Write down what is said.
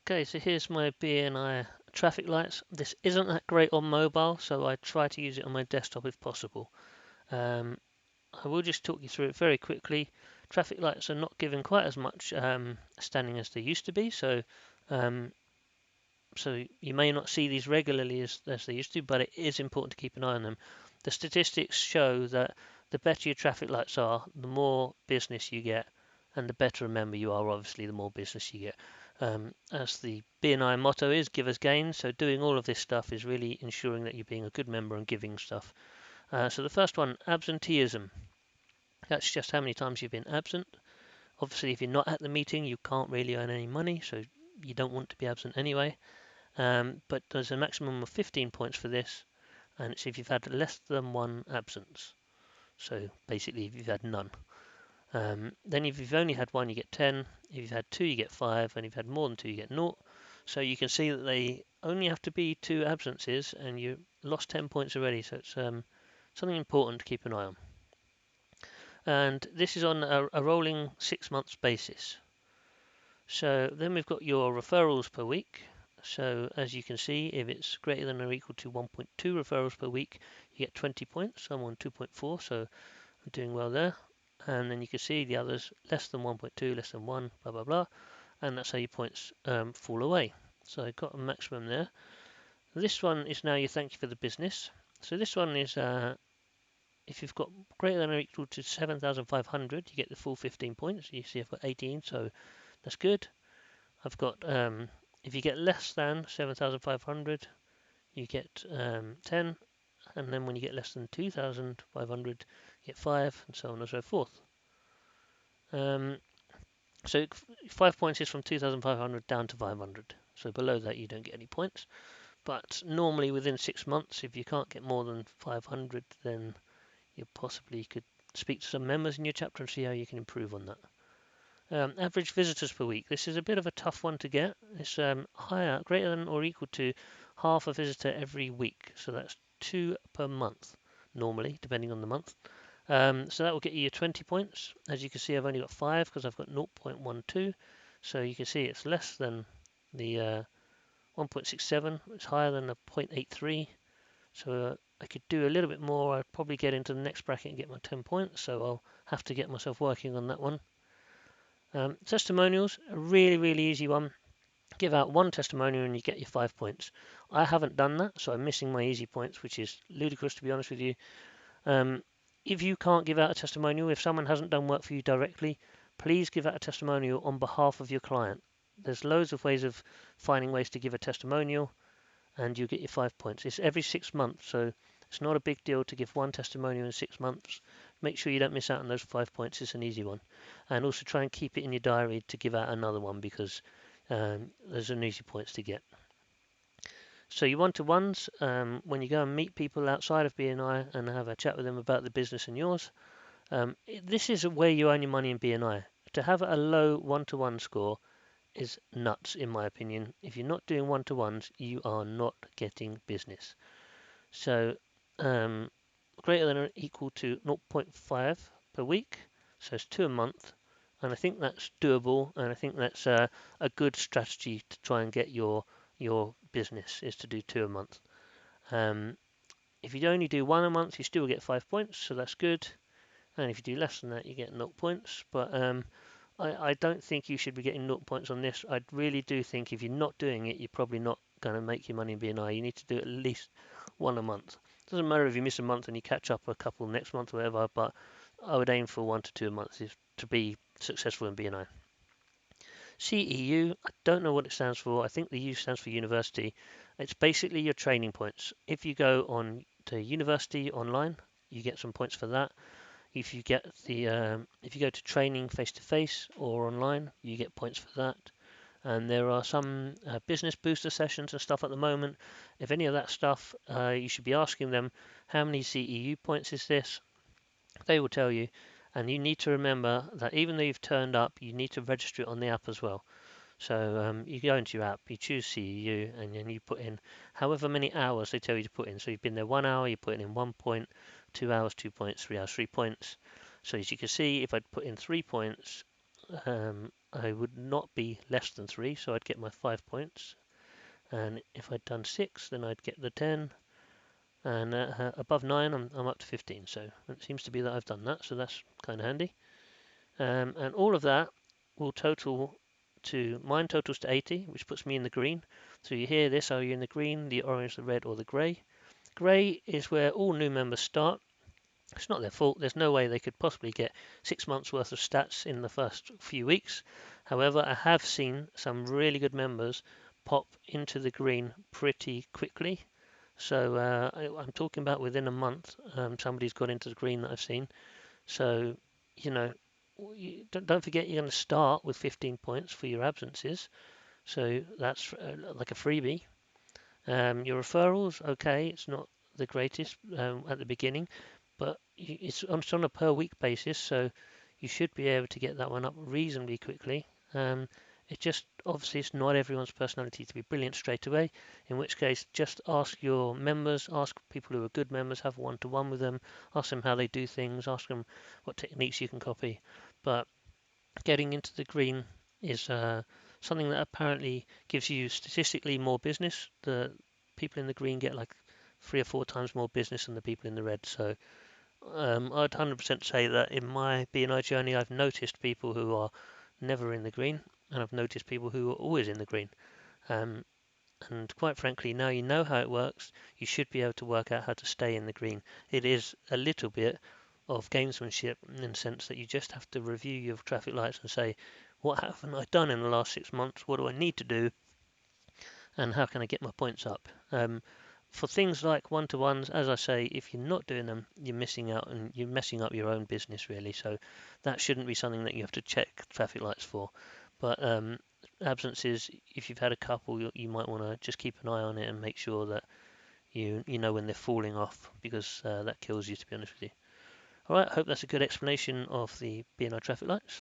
Okay, so here's my BNI Traffic Lights. This isn't that great on mobile, so I try to use it on my desktop if possible. I will just talk you through it very quickly. Traffic lights are not given quite as much standing as they used to be, um, so you may not see these regularly as they used to, but it is important to keep an eye on them. The statistics show that the better your traffic lights are, the more business you get, and the better a member you are, obviously, the more business you get. As the BNI motto is, give us gain, so doing all of this stuff is really ensuring that you're being a good member and giving stuff. So the first one, absenteeism. That's just how many times you've been absent. Obviously, if you're not at the meeting, you can't really earn any money, so you don't want to be absent anyway. But there's a maximum of 15 points for this, and it's if you've had less than one absence. So basically, if you've had none. Then if you've only had one, you get 10. If you've had two, you get 5. And if you've had more than two, you get 0. So you can see that they only have to be 2 absences, and you lost 10 points already. So it's something important to keep an eye on. And this is on a rolling 6 months basis. So then we've got your referrals per week. So as you can see, if it's greater than or equal to 1.2 referrals per week, you get 20 points. I'm on 2.4, so I'm doing well there. And then you can see the others less than 1.2, less than 1, blah, blah, blah. And that's how your points fall away. So I got a maximum there. This one is now your thank you for the business. So this one is if you've got greater than or equal to 7,500, you get the full 15 points. You see I've got 18, so that's good. I've got, if you get less than 7,500, you get 10. And then when you get less than 2,500, you get 5, and so on and so forth. So 5 points is from 2,500 down to 500. So below that you don't get any points. But normally within 6 months, if you can't get more than 500, then you possibly could speak to some members in your chapter and see how you can improve on that. Average visitors per week. This is a bit of a tough one to get. It's higher, greater than or equal to half a visitor every week. So that's 2 per month, normally, depending on the month. So that will get you your 20 points. As you can see, I've only got 5 because I've got 0.12. So you can see it's less than the 1.67. It's higher than the 0.83. So I could do a little bit more. I'd probably get into the next bracket and get my 10 points. So I'll have to get myself working on that one. Testimonials, a really, really easy one. Give out one testimonial and you get your 5 points. I haven't done that, so I'm missing my easy points, which is ludicrous to be honest with you. If you can't give out a testimonial, if someone hasn't done work for you directly, please give out a testimonial on behalf of your client. There's loads of ways of finding ways to give a testimonial, and you get your 5 points. It's every 6 months, so it's not a big deal to give one testimonial in 6 months. Make sure you don't miss out on those 5 points. It's an easy one. And also try and keep it in your diary to give out another one because there's an easy points to get. So your one-to-ones, when you go and meet people outside of BNI and have a chat with them about the business and yours, this is where you earn your money in BNI. To have a low one-to-one score is nuts, in my opinion. If you're not doing one-to-ones, you are not getting business. So greater than or equal to 0.5 per week, so it's 2 a month, and I think that's doable, and I think that's a good strategy to try and get your business is to do 2 a month. If you only do 1 a month, you still get 5 points, so that's good. And if you do less than that, you get 0 points. But I don't think you should be getting 0 points on this. I really do think if you're not doing it, you're probably not going to make your money in BNI. You need to do at least 1 a month. It doesn't matter if you miss a month and you catch up a couple next month or whatever, but I would aim for 1 to 2 months to be successful in BNI. CEU, I don't know what it stands for. I think the U stands for university. It's basically your training points. If you go on to university online, you get some points for that. If you get if you go to training face to face or online, you get points for that. And there are some business booster sessions and stuff at the moment. If any of that stuff, you should be asking them how many CEU points is this. They will tell you, and you need to remember that even though you've turned up, you need to register it on the app as well. So you go into your app, you choose CEU, and then you put in however many hours they tell you to put in. So you've been there 1 hour, you put in 1 point, 2 hours, 2 points, 3 hours, 3 points. So as you can see, if I'd put in 3 points, I would not be less than 3, so I'd get my 5 points. And if I'd done 6, then I'd get the 10. And above 9, I'm up to 15. So it seems to be that I've done that, so that's kind of handy. And all of that will total to, mine totals to 80, which puts me in the green. So you hear this, are you in the green, the orange, the red, or the grey? Grey is where all new members start. It's not their fault. There's no way they could possibly get 6 months worth of stats in the first few weeks. However, I have seen some really good members pop into the green pretty quickly. So I'm talking about within a month, somebody's got into the green that I've seen. So, you know, don't forget you're going to start with 15 points for your absences. So that's like a freebie. Your referrals, okay, it's not the greatest at the beginning, but it's on a per week basis, so you should be able to get that one up reasonably quickly. It just obviously it's not everyone's personality to be brilliant straight away, in which case just ask your members, ask people who are good members, have one-to-one with them, ask them how they do things, ask them what techniques you can copy. But getting into the green is something that apparently gives you statistically more business. The people in the green get like 3 or 4 times more business than the people in the red. So I'd 100% say that in my BNI journey, I've noticed people who are never in the green, and I've noticed people who are always in the green. Um, and quite frankly, now you know how it works, you should be able to work out how to stay in the green. It is a little bit of gamesmanship in the sense that you just have to review your traffic lights and say, what haven't I done in the last 6 months? What do I need to do? And how can I get my points up? For things like one-to-ones, as I say, if you're not doing them, you're missing out and you're messing up your own business really. So that shouldn't be something that you have to check traffic lights for. But absences, if you've had a couple, you might want to just keep an eye on it and make sure that you know when they're falling off, because that kills you, to be honest with you. All right, I hope that's a good explanation of the BNI traffic lights.